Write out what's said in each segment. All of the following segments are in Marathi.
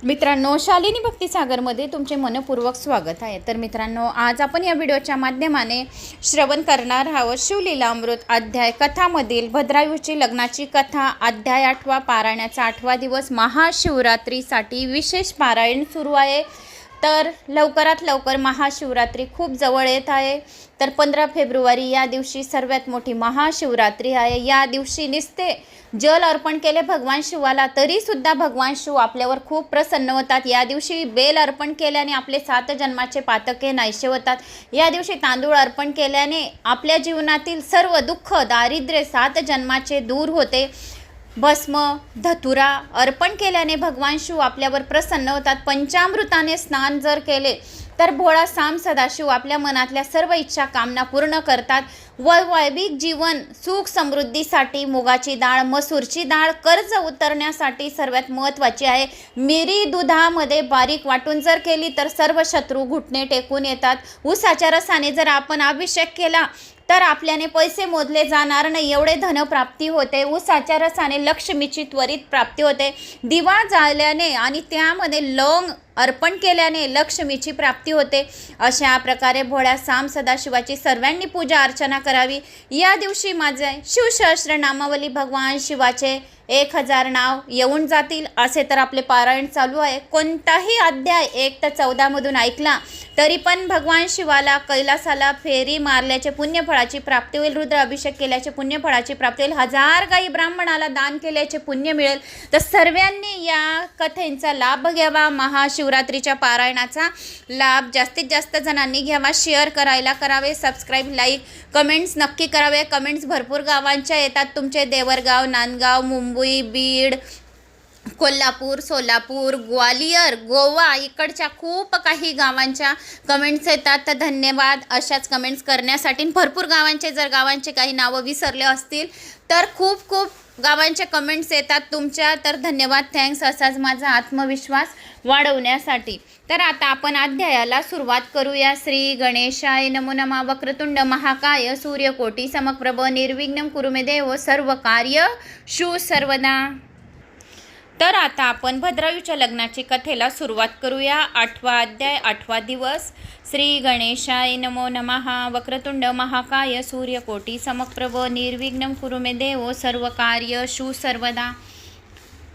मित्रांनो, शालिनी भक्तिसागरमध्ये तुमचे मनपूर्वक स्वागत आहे। तर मित्रांनो, आज आपण या व्हिडिओच्या माध्यमाने श्रवण करणार आहोत शिवलीला अमृत अध्याय कथामधील भद्रायूची लग्नाची कथा, अध्याय 8 पारायणाचा 8वा दिवस। महाशिवरात्रीसाठी विशेष पारायण सुरू आहे। तर लवकरात लवकर महाशिवरात्री खूप जवळ येत आहे। तर 15 फेब्रुवारी या दिवशी सर्वात मोठी महाशिवरात्री आहे। या दिवशी निस्ते जल अर्पण केले भगवान शिवाला तरी सुद्धा भगवान शिव आपल्यावर खूप प्रसन्न होतात। या दिवशी बेल अर्पण केल्याने आपले 7 जन्माचे पातके नाहीसे होतात। या दिवशी तांदूळ अर्पण केल्याने आपल्या जीवनातील सर्व दुःख दारिद्र्य 7 जन्माचे दूर होते। भस्म धतुरा अर्पण केल्याने भगवान शिव आपल्यावर प्रसन्न होतात। पंचामृताने स्नान जर केले तर भोळा साम सदाशिव आपल्या मनातल्या सर्व इच्छा कामना पूर्ण करतात। वैवाहिक जीवन सुख समृद्धीसाठी मुगाची डाळ, मसूरची डाळ कर्ज उतरण्यासाठी सर्वात महत्त्वाची आहे। मिरी दुधामध्ये बारीक वाटून जर केली तर सर्व शत्रू घुटणे टेकून येतात। ऊसाच्या रसाने जर आपण अभिषेक केला तर आपल्याने पैसे मोजले जाणार नाही एवढे धनप्राप्ती होते। ऊसाच्या रसाने लक्ष्मीची त्वरित प्राप्ती होते। दिवा जाळल्याने आणि त्यामध्ये लवंग अर्पण केल्याने लक्ष्मीची प्राप्ती होते। अशा प्रकारे भोळ्या साम सदाशिवाची सर्वांनी पूजा अर्चना करावी। या दिवशी माझे शिवसहस्र नामावली भगवान शिवाचे 1000 नाव येऊन जातील असे तर आपले पारायण चालू आहे। कोणताही अध्याय 1 ते 14 मधून ऐकला तरी पण भगवान शिवाला कैलासाला फेरी मारल्याचे पुण्यफळाची प्राप्ती होईल। रुद्र अभिषेक केल्याचे पुण्यफळाची प्राप्ती होईल। 1000 गाई ब्राह्मणाला दान केल्याचे पुण्य मिळेल। तर सर्वांनी या कथेचा लाभ घ्यावा। महाशिवरात्रीच्या पारायणाचा लाभ जास्तीत जास्त जणांनी घ्यावा। शेअर करावे, सबस्क्राईब, लाईक, कमेंट्स नक्की करावे। कमेंट्स भरपूर गावांच्या येतात तुमचे, देवरगाव, नांदगाव, मुंबई, बीड, कोल्हापूर, सोलापूर, ग्वालियर, गोवा इकडच्या खूप काही गावांच्या कमेंट्स येतात। तर धन्यवाद अशाच कमेंट्स करण्यासाठी। भरपूर जर गावांचे काही नावं विसरले असतील तर खूप गावांचे कमेंट्स येतात तुमच्या, तर धन्यवाद, थँक्स असाच माझा आत्मविश्वास वाढवण्यासाठी। तर आता आपण अध्यायाला सुरुवात करूया। श्री गणेशाय नमो नमः। वक्रतुंड महाकाय सूर्यकोटी समप्रभ निर्विघ्नं कुरु मे देव सर्व कार्य शु सर्वदा। तर आता आपण भद्रायूच्या लग्नाची कथेला सुरुवात करूया। 8वा अध्याय 8वा दिवस। श्री गणेशाय नमो नमः। वक्रतुंड महाकाय सूर्यकोटी समप्रभ निर्विघ्नं कुरु मे देव सर्व कार्य शु सर्वदा।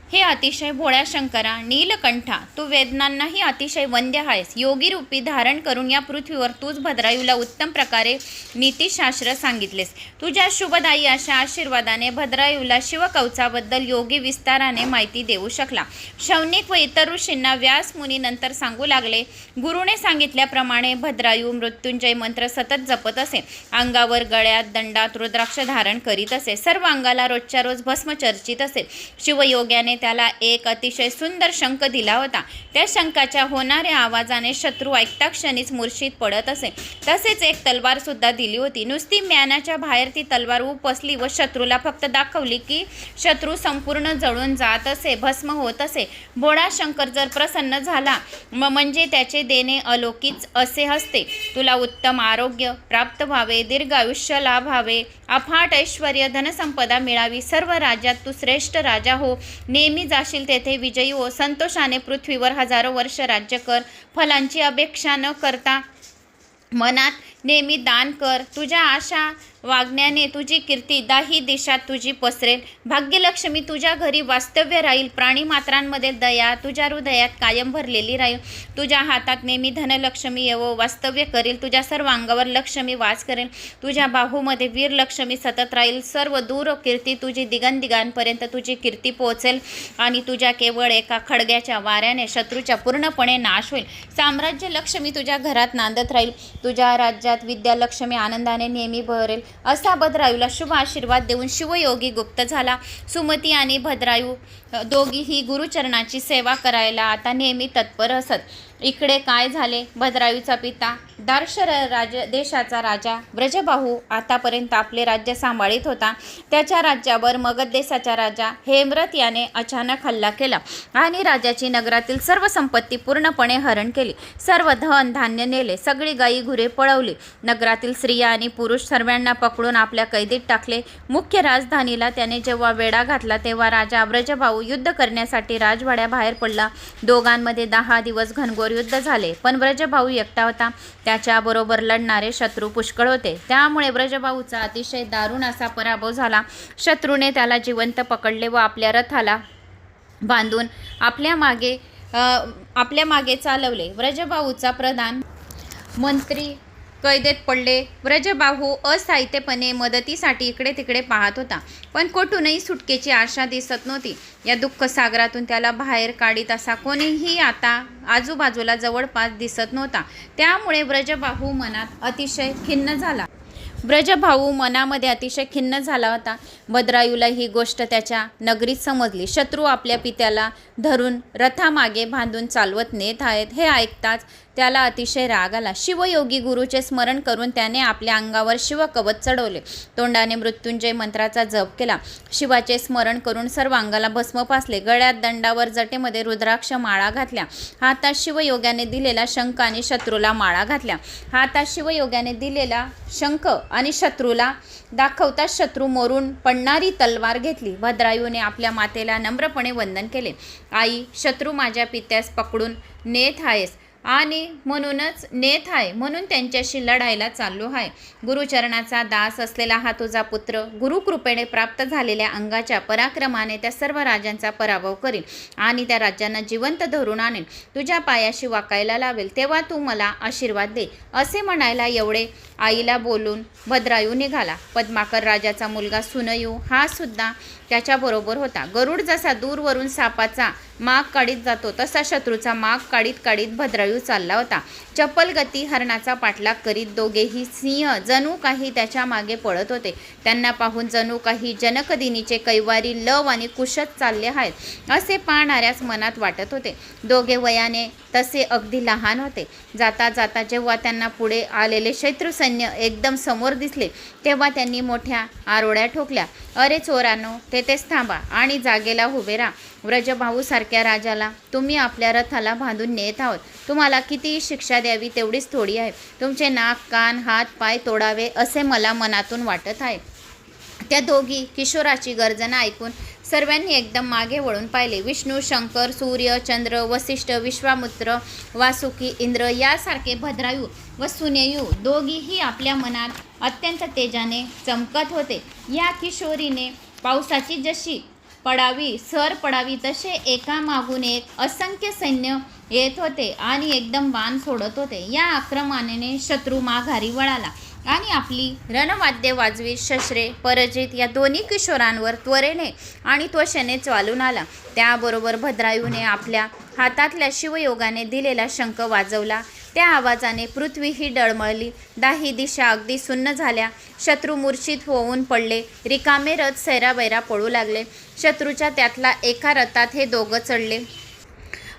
हे अतिशय भोळ्या शंकरा, नीलकंठा, तू वेदनांनाही अतिशय वंद्य आहेस। योगी रूपी धारण करून या पृथ्वीवर तूच भद्रायूला उत्तम प्रकारे नीतिशास्त्र सांगितलेस। तुझ्या शुभदायी अशा आशीर्वादाने भद्रायूला शिवकवचाबद्दल योगी विस्ताराने माहिती देऊ शकला। शौनिक व इतर ऋषींना व्यास मुनी नंतर सांगू लागले। गुरुने सांगितल्याप्रमाणे भद्रायू मृत्युंजय मंत्र सतत जपत असे। अंगावर, गळ्यात, दंडात रुद्राक्ष धारण करीत असे। सर्व अंगाला रोजच्या रोज भस्म चर्चित असे। शिवयोग्याने त्याला एक अतिशय सुंदर शंख दिला होता। त्या शंखाच्या होणाऱ्या आवाजाने शत्रू ऐकता क्षणीच मूर्छित पडत असे। तसेच एक तलवार सुद्धा दिली होती। नुसती म्यानाच्या बाहेर ती तलवार उपसली व शत्रूला फक्त दाखवली की शत्रू संपूर्ण जळून जात असे, भस्म होत असे। भोळा शंकर जर प्रसन्न झाला म्हणजे त्याचे देणे अलौकिक असे असते। तुला उत्तम आरोग्य प्राप्त व्हावे, दीर्घ आयुष्य लाभावे, अफाट ऐश्वर्य धनसंपदा मिळावी, सर्व राज्यात तू श्रेष्ठ राजा हो, नेहमी जाशील तेथे विजयी हो, संतोषाने पृथ्वीवर हजारो वर्ष राज्य कर, फलांची अपेक्षा न करता मनात नेहमी दान कर। तुझ्या आशा वागण्याने तुझी कीर्ती दाही दिशात तुझी पसरेल। भाग्यलक्ष्मी तुझ्या घरी वास्तव्य राहील। प्राणीमात्रांमध्ये दया तुझ्या हृदयात कायम भरलेली राहील। तुझ्या हातात नेहमी धनलक्ष्मी येवो वास्तव्य करेल। तुझ्या सर्व अंगावर लक्ष्मी वास करेल। तुझ्या बाहूमध्ये वीर लक्ष्मी सतत राहील। सर्व दूर कीर्ती तुझी दिगंदिगांपर्यंत तुझी कीर्ती पोहोचेल आणि तुझ्या केवळ एका खडग्याच्या वाऱ्याने शत्रूच्या पूर्णपणे नाश होईल। साम्राज्य लक्ष्मी तुझ्या घरात नांदत राहील। तुझ्या राज्यात विद्यालक्ष्मी आनंदाने नेहमी बहरेल। असा भद्रायूला शुभ आशीर्वाद देऊन शिवयोगी गुप्त झाला। सुमती आणि भद्रायू दोघीही गुरुचरणाची सेवा करायला आता नेहमी तत्पर असत। इकडे काय झाले? भद्रायूचा पिता दार्शर देशाचा राजा व्रजबाहू आतापर्यंत आपले राज्य सांभाळीत होता. त्याच्या राज्यावर मगध देशाचा राजा हेमरथ याने अचानक हल्ला केला आणि राजाची नगरातील सर्व संपत्ती पूर्णपणे हरण केली. सर्व धन धान्य नेले, सगळी गायी गुरे पळवली. नगरातील स्त्रिया आणि पुरुष सर्वांना पकडून आपल्या कैदेत टाकले. मुख्य राजधानीला त्याने जेव्हा वेढा घातला तेव्हा राजा व्रजबाहू युद्ध करण्यासाठी राजवाड्याबाहेर पडला. दोघांमध्ये 10 दिवस घनघोर युद्ध झाले, पण व्रजबाहू एकटा होता. त्याच्याबरोबर लढणारे शत्रू पुष्कळ होते. त्यामुळे व्रजबाहूचा अतिशय दारुण असा पराभव झाला. शत्रूने त्याला जिवंत पकडले व आपल्या रथाला बांधून आपल्या मागे चालवले. व्रजबाहूचा प्रधान मंत्री कैदेत पडले. व्रजबाहू अस्थायीपणे मदतीसाठी इकडे तिकडे पाहत होता, पण कोठूनही सुटकेची आशा दिसत नव्हती. या दुःख सागरातून त्याला बाहेर काढीत असा कोणीही आता आजूबाजूला जवळपास दिसत नव्हता. त्यामुळे व्रजबाहू मनामध्ये अतिशय खिन्न झाला होता. भद्रायूला ही गोष्ट त्याच्या नगरीत समजली. शत्रू आपल्या पित्याला धरून रथामागे बांधून चालवत नेत आहेत हे ऐकताच त्याला अतिशय राग आला. शिवयोगी गुरुचे स्मरण करून त्याने आपल्या अंगावर शिवकवच चढवले. तोंडाने मृत्युंजय मंत्राचा जप केला. शिवाचे स्मरण करून सर्व अंगाला भस्म पासले. गळ्यात, दंडावर, जटेमध्ये रुद्राक्ष माळा घातल्या. हातात शिवयोग्याने दिलेला शंख आणि शत्रूला माळा घातल्या. हातात शिवयोग्याने दिलेला शंख आणि शत्रूला दाखवताच शत्रू मोरून पडणारी तलवार घेतली. भद्रायूने आपल्या मातेला नम्रपणे वंदन केले. आई, शत्रू माझ्या पित्यास पकडून नेत आहेस आणि म्हणून त्यांच्याशी लढायला चाललो आहे. गुरुचरणाचा दास असलेला हा तुझा पुत्र गुरुकृपेने प्राप्त झालेल्या अंगाच्या पराक्रमाने त्या सर्व राजांचा पराभव करील आणि त्या राज्यांना जिवंत धरून आणेल. तुझ्या पायाशी वाकायला लावेल, तेव्हा तू मला आशीर्वाद दे. असे म्हणायला एवढे आईला बोलून भद्रायू निघाला. पद्माकर राजाचा मुलगा सुनयू हा सुद्धा त्याच्याबरोबर होता. गरुड जसा दूरवरून सापाचा माग काढीत जातो तसा शत्रूचा माग काढीत काढीत भद्रायू चालला होता. चपल गती हरणाचा पाठलाग करीत दोघेही सिंह जणू काही त्याच्या मागे पळत होते. त्यांना पाहून जणू काही जनकदिनीचे कैवारी लव आणि कुशत चालले आहेत असे पाहणाऱ्याच मनात वाटत होते. दोघे वयाने तसे अगदी लहान होते. जाता जाता जेव्हा त्यांना पुढे आलेले शत्रू सैन्य एकदम समोर दिसले तेव्हा त्यांनी मोठ्या आरोळ्या ठोकल्या. अरे चोरांनो, तेथेच थांबा आणि जागेला उभे राहा. व्रजबाहू सारख्या राजाला तुम्ही आपल्या रथाला बांधून नेत आहोत. तुम्हाला कितीही शिक्षा द्यावी तेवढीच थोडी आहे. तुमचे नाक, कान, हात, पाय तोडावे असे मला मनातून वाटत आहे. त्या दोघी किशोराची गर्जना ऐकून सर्वांनी एकदम मागे वळून पाहिले. विष्णू, शंकर, सूर्य, चंद्र, वसिष्ठ, विश्वामित्र, वासुकी, इंद्र यासारखे भद्रायू व सुनेयू दोघीही आपल्या मनात अत्यंत तेजाने चमकत होते. या किशोरीने पावसाची जशी सर पडावी तसे एकामागून एक असंख्य सैन्य येत होते आणि एकदम बाण सोडत होते. या आक्रमणाने शत्रू माघारी वळाला आणि आपली रणवाद्य वाजवीत शस्त्रे परजित या दोन्ही किशोरांवर त्वरेने आणि त्वशेने चालून आला. त्याबरोबर भद्रायूने आपल्या हातातल्या शिवयोगाने दिलेला शंख वाजवला. त्या आवाजाने पृथ्वीही डळमळली. 10 दिशा अगदी सुन्न झाल्या. शत्रू मूर्छित होऊन पडले. रिकामे रथ सैरावैरा पळू लागले. शत्रूच्या त्यातला एका रथात हे दोघं चढले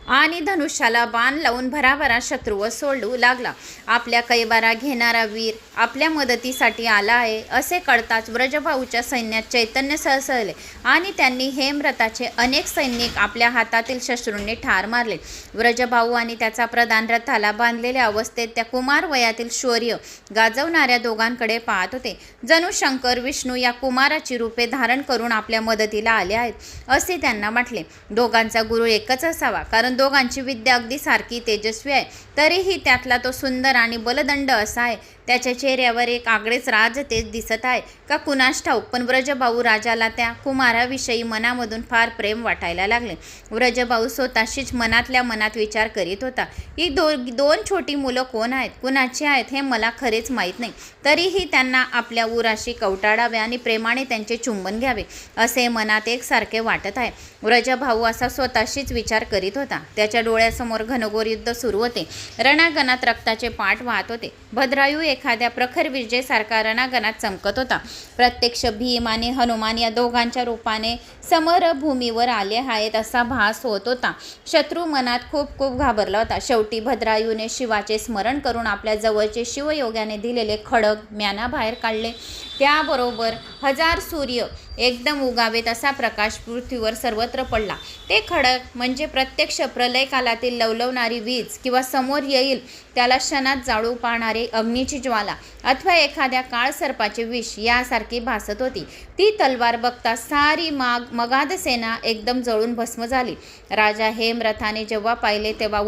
आणि धनुष्याला बाण लावून भराभरा शत्रूवर सोडू लागला. आपल्या कैवारा घेणारा वीर आपल्या मदतीसाठी आला आहे असे कळताच व्रजबाहूच्या सैन्यात चैतन्य सळसळले आणि त्यांनी हेमरथाचे अनेक सैनिक आपल्या हातातील शस्त्रूंनी ठार मारले. व्रजबाहू आणि त्याचा प्रधान रथाला बांधलेल्या अवस्थेत त्या कुमार वयातील शौर्य गाजवणाऱ्या दोघांकडे पाहत होते. जणू शंकर, विष्णू या कुमाराची रूपे धारण करून आपल्या मदतीला आले आहेत असे त्यांना वाटले. दोघांचा गुरु एकच असावा, कारण दोघांची विद्या अगदी सारखी तेजस्वी आहे. तरीही त्यातला तो सुंदर आणि बलदंड असा आहे. त्याच्या चेहऱ्यावर एक आगळेच राज तेज दिसत आहे का कुणास ठाऊक, पण व्रजबाहू राजाला त्या कुमाराविषयी मनामधून फार प्रेम वाटायला लागले. व्रजबाहू स्वतःशीच मनातल्या मनात विचार करीत होता, ही दोन छोटी मुलं कोण आहेत, कुणाची आहेत हे मला खरेच माहीत नाही. तरीही त्यांना आपल्या उराशी कवटाळावे आणि प्रेमाने त्यांचे चुंबन घ्यावे असे मनात एकसारखे वाटत आहे. व्रजबाहू असा स्वतःशीच विचार करीत होता. त्याच्या डोळ्यासमोर घनघोर युद्ध सुरू होते. रणांगणात रक्ताचे पाट वाहत होते. भद्रायू एखाद्या प्रखर विजेसारखा रणांगणात चमकत होता. प्रत्यक्ष भीम आणि हनुमान या दोघांच्या रूपाने समरभूमीवर आले आहेत असा भास होत होता. शत्रू मनात खूप खूप घाबरला होता. शेवटी भद्रायूने शिवाचे स्मरण करून आपल्या जवळचे शिवयोग्याने दिलेले खड्ग म्यानाबाहेर काढले. त्याबरोबर 1000 सूर्य एकदम उगावेत असा प्रकाश पृथ्वीवर सर्वत्र पडला. ते खडक म्हणजे प्रत्यक्ष प्रलय कालातील लवलवणारी वीज किंवा समोर येईल त्याला क्षणात जाळू पाहणारी अग्नीची ज्वाला अथवा एखाद्या काळसर्पाचे विष यासारखी भासत होती. ती तलवार बघता सारी मगाध सेना एकदम जळून भस्म झाली. राजा हेमरथाने जेव्हा पाहिले तेव्हा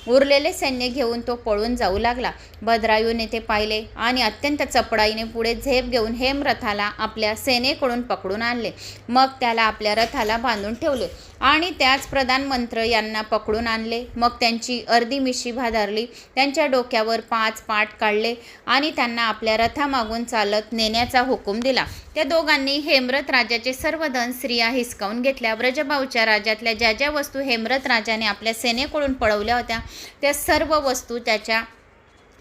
उरलेले सैन्य घेऊन तो पळून जाऊ लागला. भद्रायूने ते पाहिले आणि अत्यंत चपळाईने पुढे झेप घेऊन हेमरथाला आपल्या सेनेकडून पकडून आणले. मग त्याला आपल्या रथाला बांधून ठेवले आणि त्याच प्रधानमंत्री यांना पकडून आणले. मग त्यांची अर्धी मिशी भादरली, त्यांच्या डोक्यावर 5 पाट काढले आणि त्यांना आपल्या रथामागून चालत नेण्याचा हुकूम दिला. त्या दोघांनी हेमरथ राजाचे सर्व धन स्त्रिया हिसकावून घेतल्या. ब्रजबाहूच्या राज्यातल्या ज्या ज्या वस्तू हेमरथ राजाने आपल्या सेनेकडून पळवल्या होत्या त्या सर्व वस्तू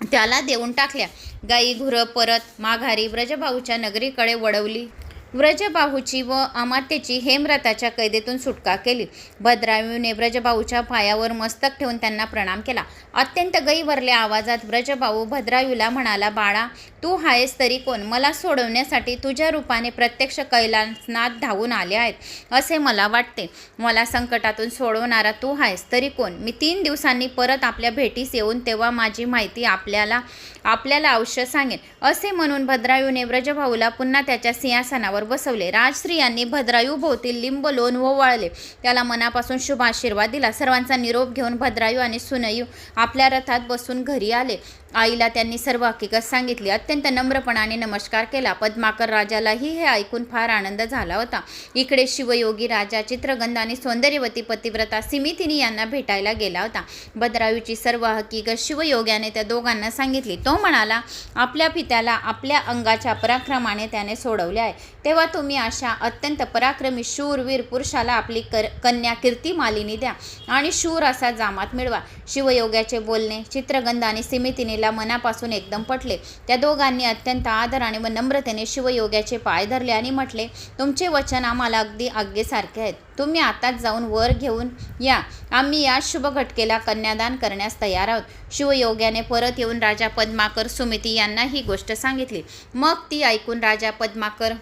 त्याला देऊन टाकल्या. गाई गुरं परत माघारी ब्रजबाहूच्या नगरीकडे वळवली. ब्रजबाहूची व अमात्येची हेमरथाच्या कैदेतून सुटका केली. भद्रायूने ब्रजबाहूच्या पायावर मस्तक ठेवून त्यांना प्रणाम केला. अत्यंत गैरवरल्या आवाजात ब्रजबाहू भद्रायूला म्हणाला, बाळा, तू आहेस तरी कोण? मला सोडवण्यासाठी तुझ्या रूपाने प्रत्यक्ष कैलासनाथ धावून आले आहेत असे मला वाटते. मला संकटातून सोडवणारा तू आहेस तरी कोण? मी 3 दिवसांनी परत आपल्या भेटीस येऊन तेव्हा माझी माहिती आपल्याला अवश्य सांगेन असे म्हणून भद्रायूने ब्रजबाहूला पुन्हा त्याच्या सिंहासनावर बसवले. राजस्त्रियांनी भद्रायू भोवती लिंब लोन ओवाळले. त्याला मनापासून शुभ आशीर्वाद दिला. सर्वांचा निरोप घेऊन भद्रायू आणि सुनयू आपल्या रथात बसून घरी आले. आईला त्यांनी सर्व हकीकत सांगितली. अत्यंत नम्रपणाने नमस्कार केला. पद्माकर राजालाही हे ऐकून फार आनंद झाला होता. इकडे शिवयोगी राजा चित्रगंध आणि सौंदर्यवती पतिव्रता सिमितिनी यांना भेटायला गेला होता. भद्रायूची सर्व हकीकत शिवयोग्याने त्या दोघांना सांगितली. तो म्हणाला, आपल्या पित्याला आपल्या अंगाच्या पराक्रमाने त्याने सोडवले आहे. तेव्हा तुम्ही अशा अत्यंत पराक्रमी शूरवीर पुरुषाला आपली कन्या कीर्तिमालिनी द्या आणि शूर असा जामात मिळवा. शिवयोग्याचे बोलणे चित्रगंध आणि सिमितिनीला मनापासून एकदम पटले. त्या दोघांनी अत्यंत आदराने व नम्रतेने शिवयोग्याचे पाय धरले आणि म्हटले, तुमचे वचन आम्हाला अगदी आज्ञेसारखे आहेत. तुम्ही आताच जाऊन वर घेऊन या. आम्ही या शुभ घटकेला कन्यादान करण्यास तयार आहोत. शिवयोग्याने परत येऊन राजा पद्माकर सुमिती यांना ही गोष्ट सांगितली. मग ती ऐकून राजा पद्माकर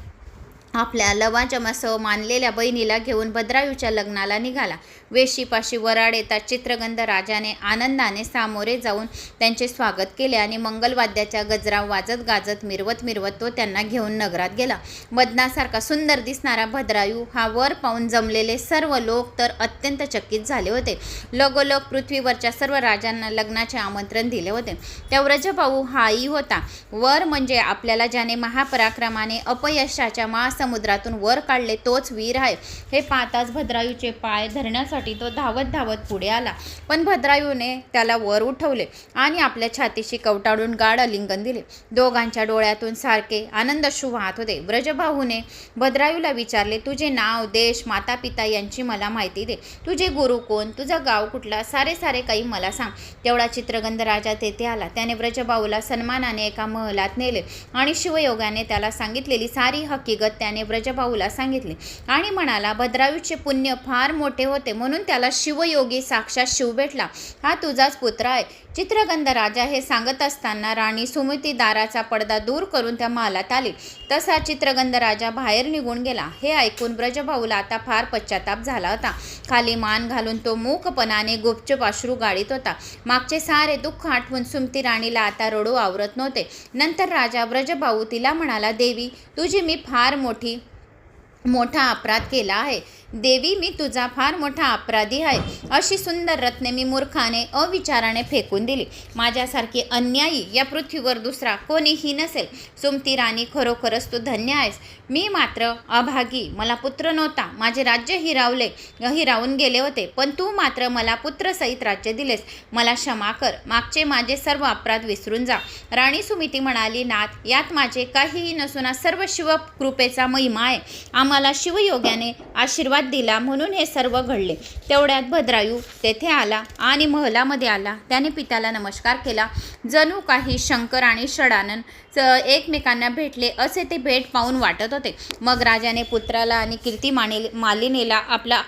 आपल्या लवाजमासह मानलेल्या बहिणीला घेऊन भद्रायूच्या लग्नाला निघाला. वेशीपाशी वराड येतात चित्रगंध राजाने आनंदाने सामोरे जाऊन त्यांचे स्वागत केले आणि मंगलवाद्याच्या गजरा वाजत गाजत मिरवत तो त्यांना घेऊन नगरात गेला. मदनासारखा सुंदर दिसणारा भद्रायू हा वर पाहून जमलेले सर्व लोक तर अत्यंत चकित झाले होते. लगोलग पृथ्वीवरच्या सर्व राजांना लग्नाचे आमंत्रण दिले होते. त्या व्रजभाऊ हाही होता. वर म्हणजे आपल्याला ज्याने महापराक्रमाने अपयशाच्या महासमुद्रातून वर काढले तोच वीर आहे. हे पाहताच भद्रायूचे पाय धरण्यासाठी तो धावत पुढे आला. पण भद्रायूने त्याला वर उठवले आणि आपल्या छातीशी कवटाळून गाढ आलिंगन दिले. दोघांच्या डोळ्यातून सारखे आनंदाश्रू वाहत होते. ब्रजबाहूने भद्रायूला विचारले, तुझे नाव, देश, माता पिता यांची मला माहिती दे. तुझे गुरु कोण? तुझं गाव कुठला? सारे काही मला सांग. तेवढा चित्रगंध राजा तेथे आला. त्याने ब्रजबाहूला सन्मानाने एका महलात नेले आणि शिवयोगाने त्याला सांगितलेली सारी हकीकत त्याने ब्रजबाहूला सांगितली आणि म्हणाला, भद्रायूचे पुण्य फार मोठे होते म्हणून त्याला शिवयोगी साक्षात शिव भेटला. हा तुझाच पुत्र आहे. चित्रगंध राजा हे सांगत असताना राणी सुमिती दाराचा पडदा दूर करून त्या महालात आली. तसा चित्रगंध राजा बाहेर निघून गेला. हे ऐकून ब्रजबाहूला आता फार पश्चाताप झाला होता. खाली मान घालून तो मूकपणाने गुपचूप अश्रू गाळीत होता. मागचे सारे दुःख आठवून सुमती राणीला आता रडू आवरत नव्हते. नंतर राजा ब्रजबाहू तिला म्हणाला, देवी, तुझी मी फार मोठा अपराध केला आहे. देवी, मी तुझा फार मोठा अपराधी आहे. अशी सुंदर रत्ने मी मूर्खाने अविचाराने फेकून दिली. माझ्यासारखी अन्यायी या पृथ्वीवर दुसरा कोणीही नसेल. सुमती राणी, खरोखरच तू धन्य आहेस. मी मात्र अभागी. मला पुत्र नव्हता. माझे राज्य हिरावून गेले होते. पण तू मात्र मला पुत्रसहित राज्य दिलेस. मला क्षमा कर. मागचे माझे सर्व अपराध विसरून जा. राणी सुमिती म्हणाली, नाथ, यात माझे काहीही नसून सर्व शिवकृपेचा महिमा आहे. आम्हाला शिवयोग्याने आशीर्वाद आशीर्वाद दिला म्हणून हे सर्व घडले. तेवढ्यात भद्रायू तेथे आला आणि महलामध्ये आला. त्याने पित्याला नमस्कार केला. जणू काही शंकर आणि षडानन एकमेकांना भेटले असे ते भेट पाहून वाटत होते. मग राजाने पुत्राला आणि कीर्ती मालिनीला आपला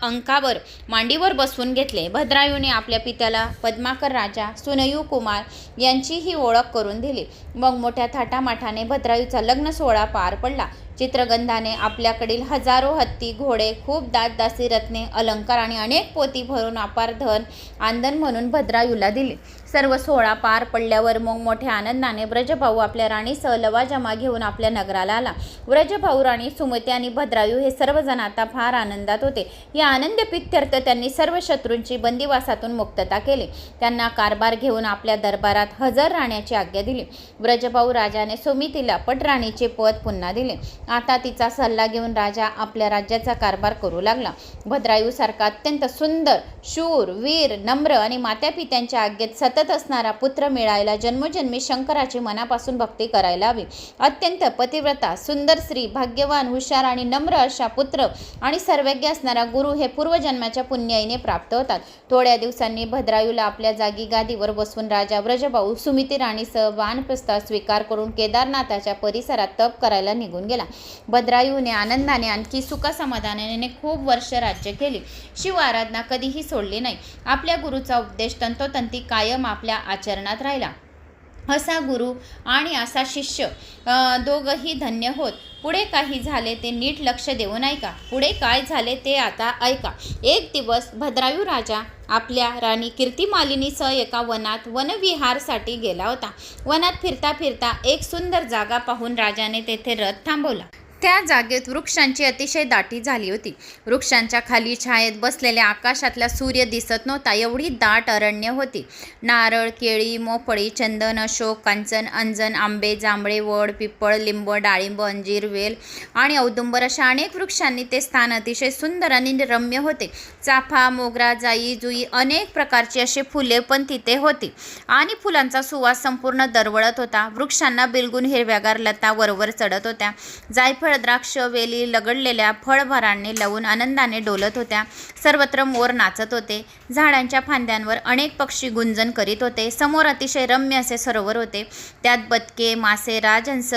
अंकावर मांडीवर बसवून घेतले. भद्रायूने आपल्या पित्याला पद्माकर राजा सुनयू कुमार यांचीही ओळख करून दिली. मग मोठ्या थाटामाटाने भद्रायूचा लग्न सोहळा पार पडला. चित्रगंधाने आपल्याकडील हजारो हत्ती घोडे, खूप दासी रत्ने, अलंकार आणि अनेक पोती भरून अपार धन आंदन म्हणून भद्रायूला दिले. सर्व सोहळा पार पडल्यावर मग मोठ्या आनंदाने ब्रजभाऊ आपल्या राणीसह लवाजमा घेऊन आपल्या नगराला आला. ब्रजभाऊ, राणी सुमती आणि भद्रायू हे सर्वजण आता फार आनंदात होते. या आनंदप्रित्यर्थ त्यांनी सर्व शत्रूंची बंदिवासातून मुक्तता केली. त्यांना कारभार घेऊन आपल्या दरबारात हजर राहण्याची आज्ञा दिली. ब्रजभाऊ राजाने सुमितीला पटराणीचे पद पुन्हा दिले. आता तिचा सल्ला घेऊन राजा आपल्या राज्याचा कारभार करू लागला. भद्रायूसारखा अत्यंत सुंदर, शूर, वीर, नम्र आणि मात्यापित्यांच्या आज्ञेत सतत असणारा पुत्र मिळायला जन्मोजन्मी शंकराची मनापासून भक्ती करायला हवी. अत्यंत पतिव्रता, सुंदर स्त्री, भाग्यवान, हुशार आणि नम्र अशा पुत्र आणि सर्वज्ञ असणारा गुरु हे पूर्वजन्माच्या पुण्याईने प्राप्त होतात. थोड्या दिवसांनी भद्रायूला आपल्या जागी गादीवर बसवून राजा ब्रजभाऊ सुमिती राणीसह वानप्रस्थ स्वीकार करून केदारनाथाच्या परिसरात तप करायला निघून गेला. भद्रायूने आनंदाने आणखी सुखसमाधानाने खूप वर्ष राज्य केले. शिव आराधना कधीही सोडली नाही. आपल्या गुरुचा उपदेश तंतोतंती कायम आपल्या आचरणात राहिला. असा गुरु आणि असा शिष्य दोघंही धन्य होत. पुढे काही झाले ते नीट लक्ष देऊन ऐका. पुढे काय झाले ते आता ऐका. एक दिवस भद्रायू राजा आपल्या राणी कीर्तिमालिनीसह एका वनात वनविहारसाठी गेला होता. वनात फिरता फिरता एक सुंदर जागा पाहून राजाने तेथे रथ थांबवला. त्या जागेत वृक्षांची अतिशय दाटी झाली होती. वृक्षांच्या खाली छायेत बसलेल्या आकाशातला सूर्य दिसत नव्हता एवढी दाट अरण्य होती. नारळ, केळी, मोफळी, चंदन, अशोक, कांचन, अंजन, आंबे, जांभळे, वड, पिंपळ, लिंब, डाळिंब, अंजीर, वेल आणि औदुंबर अशा अनेक वृक्षांनी ते स्थान अतिशय सुंदर आणि रम्य होते. चाफा, मोगरा, जाई, जुई अनेक प्रकारची अशी फुले पण तिथे होती आणि फुलांचा सुवास संपूर्ण दरवळत होता. वृक्षांना बिलगून हिरव्यागार लता वरवर चढत होत्या. जायफळ, द्राक्ष, वेली लगडलेल्या फळभरांनी लावून आनंदाने डोलत होत्या. सर्वत्र मोर नाचत होते. झाडांच्या फांद्यांवर अनेक पक्षी गुंजन करीत होते. समोर अतिशय रम्य असे सरोवर होते. त्यात बदके, मासे, राजहंस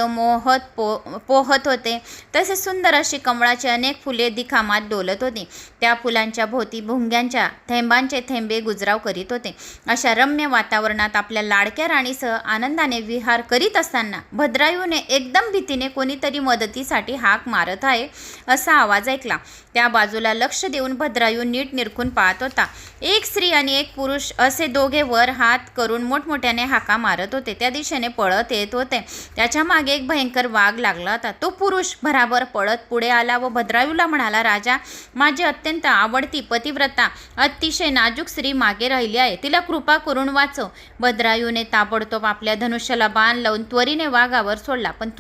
पोहत होते. तसेच सुंदर अशी कमळाची अनेक फुले दिखामात डोलत होती. त्या फुलांच्या भोवती भुंग्यांच्या थेंबांचे थेंबे गुजराव करीत होते. अशा रम्य वातावरणात आपल्या लाडक्या राणीसह आनंदाने विहार करीत असताना भद्रायूने एकदम भीतीने कोणीतरी मदतीसाठी हाक मारत आहे असा आवाज ऐकला. त्या बाजूला लक्ष देऊन भद्रायू नीट निरखून पाहत होता. एक स्त्री आणि एक पुरुष असे दोघे वर हात करून मोठमोठ्याने हाका मारत होते. त्या दिशेने पळत येत होते. त्याच्या मागे एक भयंकर वाघ लागला होता. तो पुरुष भराभर पळत पुढे आला व भद्रायूला म्हणाला, राजा, माझी अत्यंत आवडती पतिव्रता अतिशय नाजूक स्त्री मागे राहिली आहे. तिला कृपा करून वाचव. भद्रायूने ताबडतोब आपल्या धनुष्याला बाण लावून त्वरीने वाघावर सोडला. पण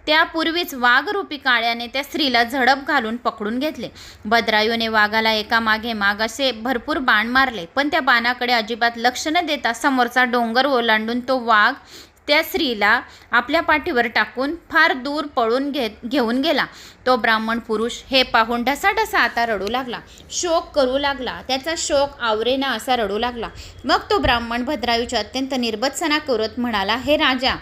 त्यापूर्वीच वाघरूपी काळ्याने त्या स्त्रीला झडप घालून पकडून घेतले. भद्रायूने वाघाला एकामागे माग असे भरपूर बाण मारले. पण त्या बाणाकडे अजिबात लक्ष न देता समोरचा डोंगर ओलांडून तो वाघ त्या स्त्रीला आपल्या पाठीवर टाकून फार दूर पळून घेऊन गेला. तो ब्राह्मण पुरुष हे पाहून ढसाढसा आता रडू लागला. शोक करू लागला. त्याचा शोक आवरेना असा रडू लागला. मग तो ब्राह्मण भद्रायूची अत्यंत निर्भत्सना करत म्हणाला, हे राजा.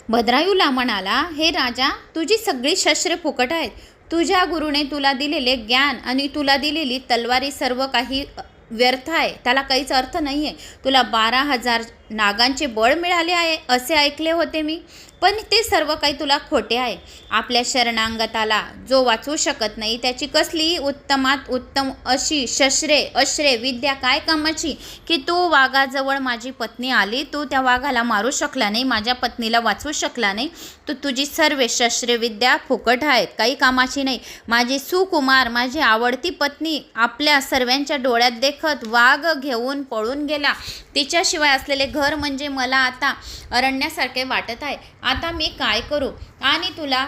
भद्रायूला म्हणाला, हे राजा, तुझी सगळी शस्त्रे फुकट आहेत. तुझ्या गुरुने तुला दिलेले ज्ञान आणि तुला दिलेली तलवारी सर्व काही व्यर्थ आहे. त्याला काहीच अर्थ नाही आहे. तुला 12,000 नागांचे बळ मिळाले आहे असे ऐकले होते मी, पण ते सर्व काही तुला खोटे आहे. आपल्या शरणांगताला जो वाचवू शकत नाही त्याची कसलीही उत्तमात उत्तम अशी शस्त्रे, अस्त्रे, विद्या काय कामाची की तू वाघाजवळ माझी पत्नी आली, तू त्या वाघाला मारू शकला नाही, माझ्या पत्नीला वाचवू शकला नाही, तू तुझी सर्व शस्त्रे विद्या फुकट आहेत, काही कामाची नाही. माझी सुकुमार, माझी आवडती पत्नी आपल्या सर्वांच्या डोळ्यात देखत वाघ घेऊन पळून गेला. तिच्याशिवाय असलेले घर म्हणजे मला आता अरण्यासारखे वाटत आहे. आता मी काय करू? आणि तुला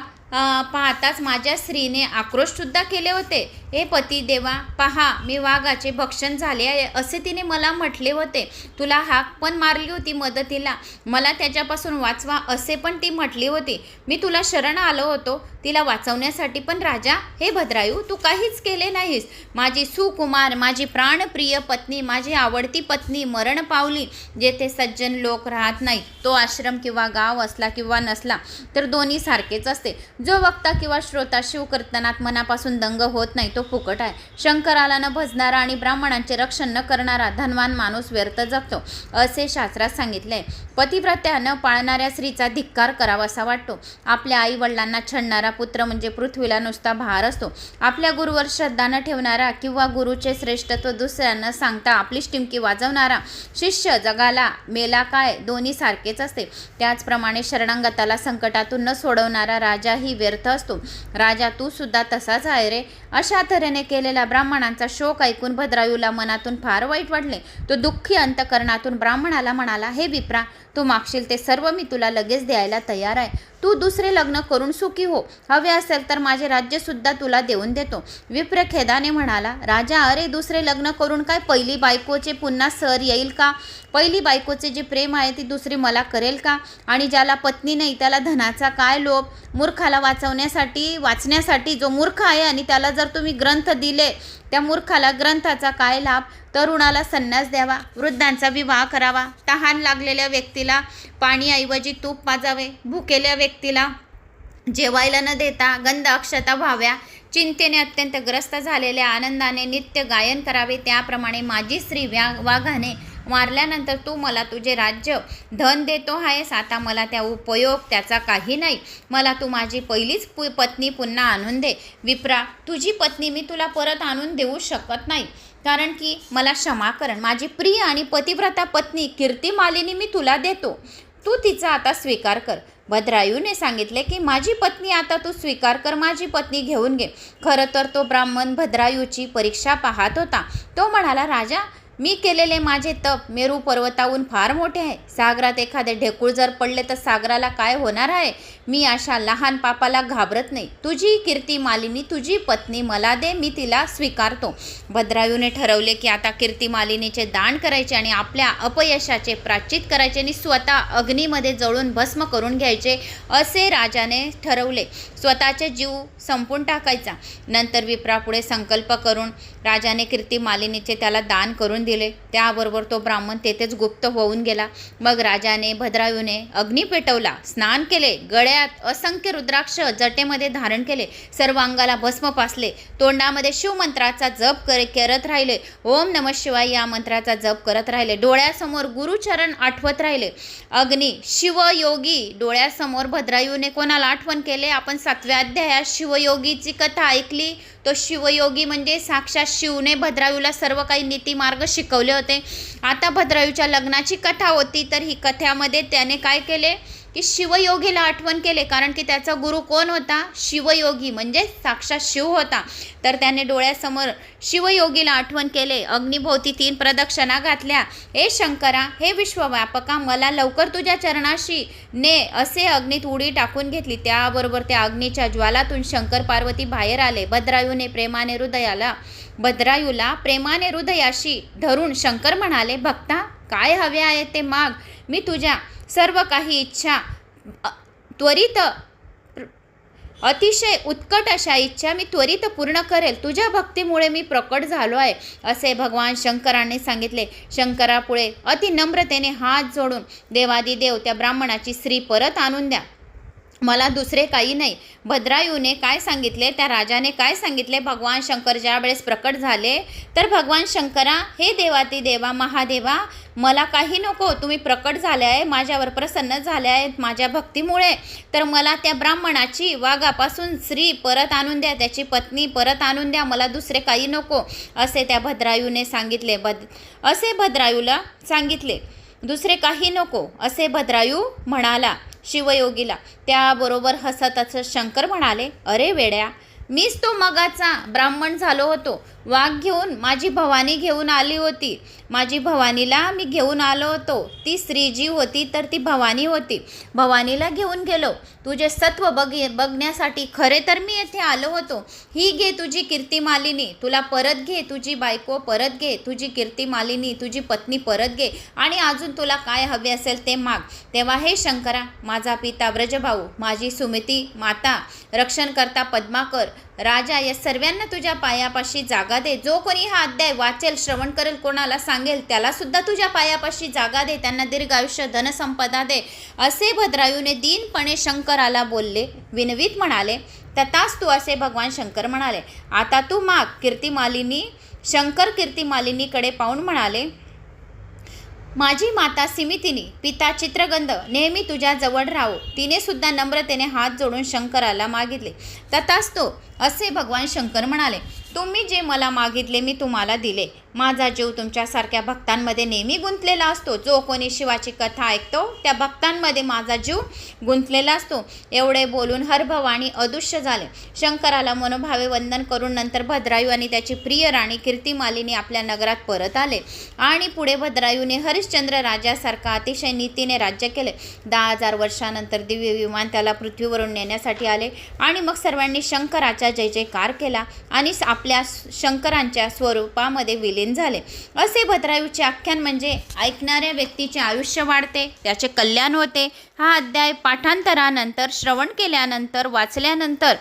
पाहताच माझ्या स्त्रीने आक्रोशसुद्धा केले होते हे पती देवा पहा, मी वाघाचे भक्षण झाले आहे असे तिने मला म्हटले होते. तुला हाक पण मारली होती मदतीला, मला त्याच्यापासून वाचवा असे पण ती म्हटली होती. मी तुला शरण आलो होतो तिला वाचवण्यासाठी, पण राजा हे भद्रायू तू काहीच केले नाहीस. माझी सुकुमार, माझी प्राणप्रिय पत्नी, माझी आवडती पत्नी मरण पावली. जेथे सज्जन लोक राहत नाहीत, तो आश्रम किंवा गाव असला किंवा नसला तर दोन्ही सारखेच असते. जो वक्ता किंवा श्रोता शिवकीर्तनात मनापासून दंग होत नाही तो फुकट आहे. शंकराला न भजणारा आणि ब्राह्मणांचे रक्षण न करणारा धनवान माणूस व्यर्थ जगतो असे शास्त्रात सांगितले. पतिव्रत्या न पाळणाऱ्या स्त्रीचा धिक्कार करावासा वाटतो. आपल्या आई वडिलांना छळणारा पुत्र म्हणजे पृथ्वीला नुसता भार असतो. आपल्या गुरुवर श्रद्धा न ठेवणारा किंवा गुरुचे श्रेष्ठत्व दुसऱ्यांना सांगता आपलीच टिमकी वाजवणारा शिष्य जगाला मेला काय दोन्ही सारखेच असते. त्याचप्रमाणे शरणागताला संकटातून न सोडवणारा राजाही व्यर्थ असतो. राजा तू सुद्धा तसाच आहे रे. अशा तऱ्हेने केलेला ब्राह्मणांचा शोक ऐकून भद्रायूला मनातून फार वाईट वाटले. तो दुःखी अंतकरणातून ब्राह्मणाला म्हणाला, हे विप्रा, तू मागशील ते सर्व मी तुला लगेच द्यायला तयार आहे. तू दुसरे लग्न करून सुखी हो. हवे असेल तर माझे राज्य सुद्धा तुला देऊन देतो. विप्र खेदाने म्हणाला, राजा अरे दुसरे लग्न करून काय पहिली बायकोचे पुन्हा सर येईल का? पहिली बायकोचे जे प्रेम आहे ती दुसरी मला करेल का? आणि ज्याला पत्नी नाही त्याला धनाचा काय लोभ? मूर्खाला वाचण्यासाठी जो मूर्ख आहे आणि त्याला जर तुम्ही ग्रंथ दिले त्या मूर्खाला ग्रंथाचा काय लाभ? तरुणाला संन्यास द्यावा, वृद्धांचा विवाह करावा, तहान लागलेल्या व्यक्तीला पाणीऐवजी तूप पाजावे, भुकेल्या व्यक्तीला जेवायला न देता गंध अक्षता व्हाव्या, चिंतेने अत्यंत ग्रस्त झालेल्या आनंदाने नित्य गायन करावे. त्याप्रमाणे माझी स्त्री वाघाने मारल्यानंतर तू मला तुझे राज्य धन देतो आहेस. आता मला त्या उपयोग त्याचा काही नाही. मला तू माझी पहिलीच पत्नी पुन्हा आणून दे. विप्रा, तुझी पत्नी मी तुला परत आणून देऊ शकत नाही, कारण की मला क्षमा कर. माझी प्रिय आणि पतिव्रता पत्नी कीर्तिमालिनी मी तुला देतो, तू तिचा आता स्वीकार कर. भद्रायूने सांगितले की माझी पत्नी आता तू स्वीकार कर, माझी पत्नी घेऊन घे. खरं तर तो ब्राह्मण भद्रायूची परीक्षा पाहत होता. तो म्हणाला, राजा, मी केलेले माझे तप मेरू पर्वताहून फार मोठे आहे. सागरात एखादे ढेकूळ जर पडले तर सागराला काय होणार आहे? मी अशा लहान पापाला घाबरत नाही. तुझी कीर्तिमालिनी, तुझी पत्नी मला दे, मी तिला स्वीकारतो. भद्रायूने ठरवले की आता कीर्तिमालिनीचे दान करायचे आणि आपल्या अपयशाचे प्रायश्चित करायचे आणि स्वतः अग्नीमध्ये जळून भस्म करून घ्यायचे असे राजाने ठरवले. स्वतःचे जीव संपून टाकायचा. नंतर विप्रापुढे संकल्प करून राजाने कीर्तिमालिनीचे त्याला दान करून दिले. त्याबरोबर तो ब्राह्मण तेथेच गुप्त होऊन गेला. मग राजाने भद्रायूने अग्नी पेटवला, स्नान केले, गळ्यात असंख्य रुद्राक्ष जटेमध्ये धारण केले, सर्व अंगाला भस्म पासले, तोंडामध्ये शिवमंत्राचा जप करत राहिले. ओम नमः शिवाय या मंत्राचा जप करत राहिले. डोळ्यासमोर गुरुचरण आठवत राहिले. अग्नी शिवयोगी डोळ्यासमोर भद्रायूने कोणाला आठवण केले? आपण 7व्या अध्यायात शिवयोगीची कथा ऐकली. तो शिवयोगी म्हणजे साक्षात शिवने भद्रायूला सर्व काही नीतिमार्ग शिकवले होते. आता भद्रायूच्या लग्नाची कथा होती, तर ही कथामध्ये त्याने काय केले की शिवयोगीला आठवण केले, कारण की त्याचा गुरु कोण होता? शिवयोगी म्हणजे साक्षात शिव होता. तर त्याने डोळ्यासमोर शिवयोगीला आठवण केले. अग्निभोवती 3 प्रदक्षिणा घातल्या. हे शंकरा, हे विश्वव्यापका, मला लवकर तुझ्या चरणाशी ने असे अग्नीत उडी टाकून घेतली. त्याबरोबर त्या अग्नीच्या ज्वालातून शंकर पार्वती बाहेर आले. भद्रायूला प्रेमाने हृदयाशी धरून शंकर म्हणाले, भक्ता, काय हवे आहे ते माग. मी तुझ्या सर्व काही इच्छा त्वरित अतिशय उत्कट अशा इच्छा मी त्वरित पूर्ण करेल. तुझ्या भक्तीमुळे मी प्रकट झालो आहे असे भगवान शंकरांनी सांगितले. शंकरापुढे अति नम्रतेने हात जोडून, देवादिदेव, त्या ब्राह्मणाची स्त्री परत आणून द्या, मला दुसरे काही नाही. भद्रायूने काय सांगितले? त्या राजाने काय सांगितले? भगवान शंकर ज्या वेळेस प्रकट झाले तर भगवान शंकरा, हे देवादिदेवा महादेवा, मला काही नको, तुम्ही प्रकट झाले आहे, माझ्यावर प्रसन्न झाले आहेत माझ्या भक्तीमुळे, तर मला त्या ब्राह्मणाची वाघापासून स्त्री परत आणून द्या, त्याची पत्नी परत आणून द्या, मला दुसरे काही नको असे त्या भद्रायूने सांगितले. असे भद्रायूला सांगितले, दुसरे काही नको असे भद्रायू म्हणाला शिवयोगीला. त्याबरोबर हसत हसत शंकर म्हणाले, अरे वेड्या, मीच तो मगाचा ब्राह्मण झालो होतो, वाघ घेऊन माझी भवानी घेऊन आली होती. माझी भवानीला मी घेऊन आलो होतो. ती स्त्री जी होती तर ती भवानी होती. भवानीला घेऊन गेलो तुझे सत्व बघण्यासाठी. खरे तर मी येथे आलो होतो. ही घे तुझी कीर्तिमालिनी, तुला परत घे, तुझी बायको परत घे, तुझी कीर्तिमालिनी, तुझी पत्नी परत घे, आणि अजून तुला काय हवे असेल ते माग. तेव्हा हे शंकरा, माझा पिता ब्रजभाऊ, माझी सुमती माता, रक्षणकर्ता पद्माकर, राजा, या सर्वांना तुझ्या पायापाशी जागा दे. जो कोणी हा अध्याय वाचेल, श्रवण करेल, कोणाला सांगेल, त्याला सुद्धा तुझ्या पायापाशी जागा दे. त्यांना दीर्घ आयुष्य, धनसंपदा दे. असे भद्रायूने दीनपणे शंकराला बोलले. विनवीत म्हणाले. तथास्तु असे भगवान शंकर म्हणाले. आता तू माग. कीर्तिमालिनी शंकर कीर्तिमालिनीकडे पाहून म्हणाले, माझी माता सिमितिनी, पिता चित्रगंध नेहमी तुझ्या जवळ राहो. तिने सुद्धा नम्रतेने हात जोडून शंकराला मागितले. तथास्तु असे भगवान शंकर म्हणाले. तुम्ही जे मला मागितले मी तुम्हाला दिले. माझा जीव तुमच्यासारख्या भक्तांमध्ये नेहमी गुंतलेला असतो. जो कोणी शिवाची कथा ऐकतो त्या भक्तांमध्ये माझा जीव गुंतलेला असतो. एवढे बोलून हरभवानी अदृश्य झाले. शंकराला मनोभावे वंदन करून नंतर भद्रायू आणि त्याची प्रिय राणी कीर्तिमालिनी आपल्या नगरात परत आले. आणि पुढे भद्रायूने हरिश्चंद्र राजासारखा अतिशय नीतीने राज्य केले. 10,000 वर्षानंतर दिव्य विमान त्याला पृथ्वीवरून नेण्यासाठी आले. आणि मग सर्वांनी शंकराचा जय जयकार केला आणि आपल्या शंकरांच्या स्वरूपामध्ये विलीन झाले. असे भद्रायूचे आख्यान म्हणजे ऐकणाऱ्या व्यक्तीचे आयुष्य वाढते, त्याचे कल्याण होते. हा अध्याय पाठांतरानंतर, श्रवण केल्यानंतर, वाचल्यानंतर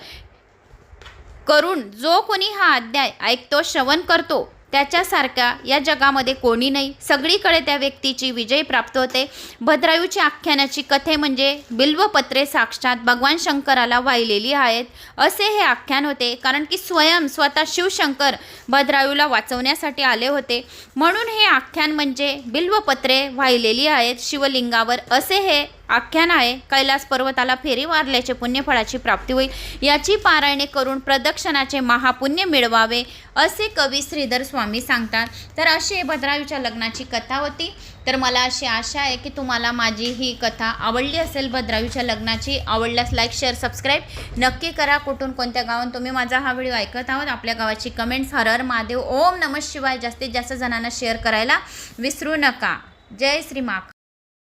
करून जो कोणी हा अध्याय ऐकतो, श्रवण करतो, त्याच्यासारखा या जगामध्ये कोणी नाही. सगळीकडे त्या व्यक्तीची विजय प्राप्त होते. भद्रायूची आख्यानाची कथे म्हणजे बिल्वपत्रे साक्षात भगवान शंकराला वाहिलेली आहेत असे हे आख्यान होते. कारण की स्वतः शिवशंकर भद्रायूला वाचवण्यासाठी आले होते. म्हणून हे आख्यान म्हणजे बिल्वपत्रे वाहिलेली आहेत शिवलिंगावर असे हे आख्यान आहे. कैलास पर्वताला फेरी मारल्याचे पुण्यफळाची प्राप्ती होईल. याची पारायणे करून प्रदक्षिणाचे महापुण्य मिळवावे असे कवी श्रीधर स्वामी सांगतात. तर अशी भद्रायूच्या लग्नाची कथा होती. तर मला अशी आशा आहे की तुम्हाला माझी ही कथा आवडली असेल. भद्रायूच्या लग्नाची आवडल्यास लाईक, शेअर, सबस्क्राईब नक्की करा. कुठून कोणत्या गावात तुम्ही माझा हा व्हिडिओ ऐकत आहोत, आपल्या गावाची कमेंट्स. हर हर महादेव, ओम नमः शिवाय जास्तीत जास्त जणांना शेअर करायला विसरू नका. जय श्री माख.